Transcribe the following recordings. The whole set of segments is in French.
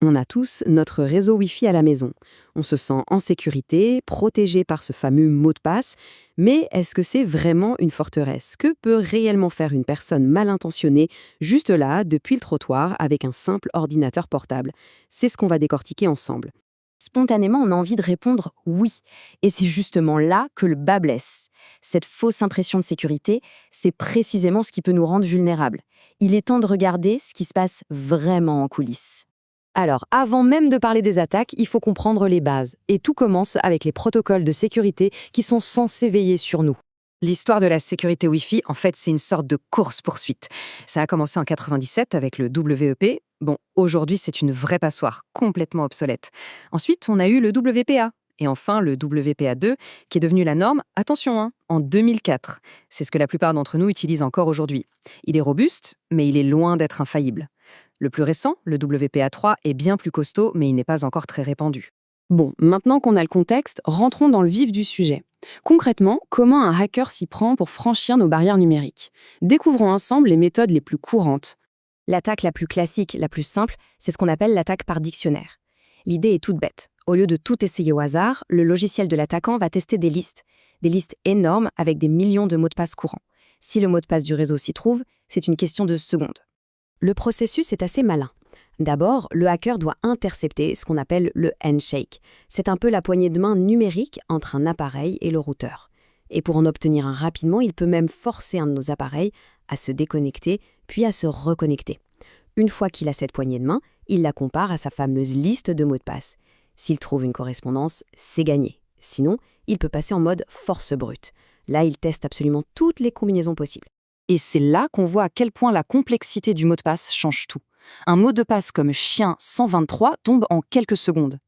On a tous notre réseau Wi-Fi à la maison. On se sent en sécurité, protégé par ce fameux mot de passe. Mais est-ce que c'est vraiment une forteresse? Que peut réellement faire une personne mal intentionnée, juste là, depuis le trottoir, avec un simple ordinateur portable? C'est ce qu'on va décortiquer ensemble. Spontanément, on a envie de répondre oui. Et c'est justement là que le bas blesse. Cette fausse impression de sécurité, c'est précisément ce qui peut nous rendre vulnérables. Il est temps de regarder ce qui se passe vraiment en coulisses. Alors, avant même de parler des attaques, il faut comprendre les bases. Et tout commence avec les protocoles de sécurité qui sont censés veiller sur nous. L'histoire de la sécurité Wi-Fi, en fait, c'est une sorte de course-poursuite. Ça a commencé en 97 avec le WEP. Bon, aujourd'hui, c'est une vraie passoire, complètement obsolète. Ensuite, on a eu le WPA. Et enfin, le WPA2, qui est devenu la norme, attention, en 2004. C'est ce que la plupart d'entre nous utilisent encore aujourd'hui. Il est robuste, mais il est loin d'être infaillible. Le plus récent, le WPA3, est bien plus costaud, mais il n'est pas encore très répandu. Bon, maintenant qu'on a le contexte, rentrons dans le vif du sujet. Concrètement, comment un hacker s'y prend pour franchir nos barrières numériques? Découvrons ensemble les méthodes les plus courantes. L'attaque la plus classique, la plus simple, c'est ce qu'on appelle l'attaque par dictionnaire. L'idée est toute bête. Au lieu de tout essayer au hasard, le logiciel de l'attaquant va tester des listes énormes avec des millions de mots de passe courants. Si le mot de passe du réseau s'y trouve, c'est une question de secondes. Le processus est assez malin. D'abord, le hacker doit intercepter ce qu'on appelle le handshake. C'est un peu la poignée de main numérique entre un appareil et le routeur. Et pour en obtenir un rapidement, il peut même forcer un de nos appareils à se déconnecter, puis à se reconnecter. Une fois qu'il a cette poignée de main, il la compare à sa fameuse liste de mots de passe. S'il trouve une correspondance, c'est gagné. Sinon, il peut passer en mode force brute. Là, il teste absolument toutes les combinaisons possibles. Et c'est là qu'on voit à quel point la complexité du mot de passe change tout. Un mot de passe comme chien 123 tombe en quelques secondes.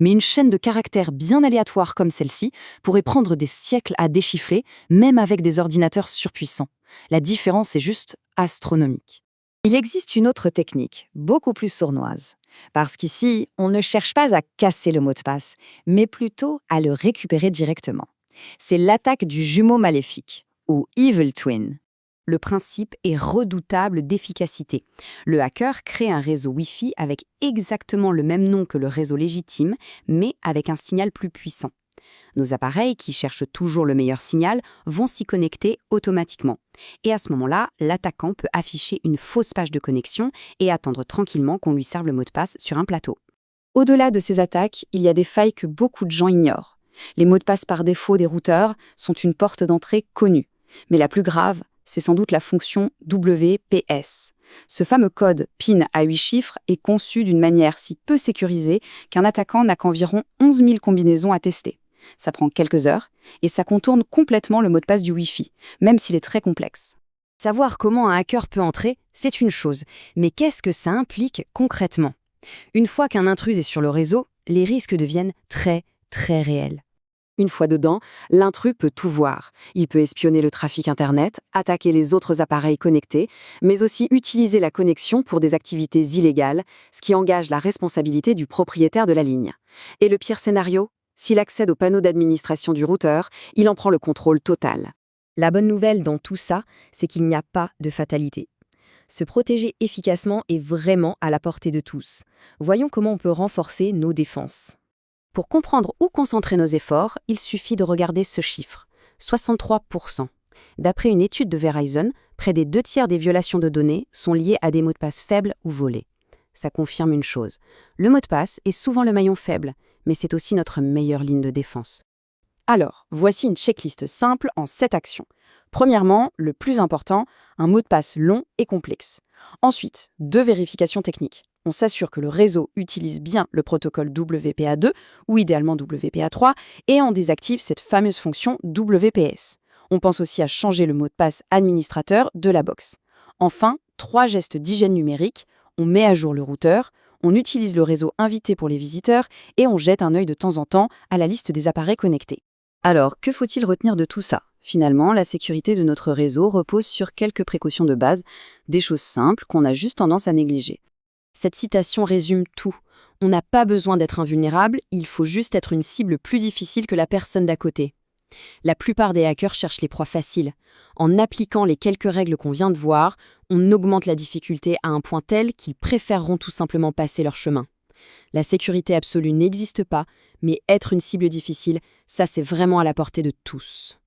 Mais une chaîne de caractères bien aléatoires comme celle-ci pourrait prendre des siècles à déchiffrer, même avec des ordinateurs surpuissants. La différence est juste astronomique. Il existe une autre technique, beaucoup plus sournoise. Parce qu'ici, on ne cherche pas à casser le mot de passe, mais plutôt à le récupérer directement. C'est l'attaque du jumeau maléfique, ou Evil Twin. Le principe est redoutable d'efficacité. Le hacker crée un réseau Wi-Fi avec exactement le même nom que le réseau légitime, mais avec un signal plus puissant. Nos appareils, qui cherchent toujours le meilleur signal, vont s'y connecter automatiquement. Et à ce moment-là, l'attaquant peut afficher une fausse page de connexion et attendre tranquillement qu'on lui serve le mot de passe sur un plateau. Au-delà de ces attaques, il y a des failles que beaucoup de gens ignorent. Les mots de passe par défaut des routeurs sont une porte d'entrée connue. Mais la plus grave, c'est sans doute la fonction WPS. Ce fameux code PIN à 8 chiffres est conçu d'une manière si peu sécurisée qu'un attaquant n'a qu'environ 11 000 combinaisons à tester. Ça prend quelques heures et ça contourne complètement le mot de passe du Wi-Fi, même s'il est très complexe. Savoir comment un hacker peut entrer, c'est une chose, mais qu'est-ce que ça implique concrètement? Une fois qu'un intrus est sur le réseau, les risques deviennent très, très réels. Une fois dedans, l'intrus peut tout voir. Il peut espionner le trafic Internet, attaquer les autres appareils connectés, mais aussi utiliser la connexion pour des activités illégales, ce qui engage la responsabilité du propriétaire de la ligne. Et le pire scénario, s'il accède au panneau d'administration du routeur, il en prend le contrôle total. La bonne nouvelle dans tout ça, c'est qu'il n'y a pas de fatalité. Se protéger efficacement est vraiment à la portée de tous. Voyons comment on peut renforcer nos défenses. Pour comprendre où concentrer nos efforts, il suffit de regarder ce chiffre, 63%. D'après une étude de Verizon, près des 2 tiers des violations de données sont liées à des mots de passe faibles ou volés. Ça confirme une chose, le mot de passe est souvent le maillon faible, mais c'est aussi notre meilleure ligne de défense. Alors, voici une checklist simple en 7 actions. Premièrement, le plus important, un mot de passe long et complexe. Ensuite, 2 vérifications techniques. On s'assure que le réseau utilise bien le protocole WPA2 ou idéalement WPA3 et on désactive cette fameuse fonction WPS. On pense aussi à changer le mot de passe administrateur de la box. Enfin, 3 gestes d'hygiène numérique. On met à jour le routeur, on utilise le réseau invité pour les visiteurs et on jette un œil de temps en temps à la liste des appareils connectés. Alors, que faut-il retenir de tout ça? Finalement, la sécurité de notre réseau repose sur quelques précautions de base, des choses simples qu'on a juste tendance à négliger. Cette citation résume tout. On n'a pas besoin d'être invulnérable, il faut juste être une cible plus difficile que la personne d'à côté. La plupart des hackers cherchent les proies faciles. En appliquant les quelques règles qu'on vient de voir, on augmente la difficulté à un point tel qu'ils préféreront tout simplement passer leur chemin. La sécurité absolue n'existe pas, mais être une cible difficile, ça c'est vraiment à la portée de tous.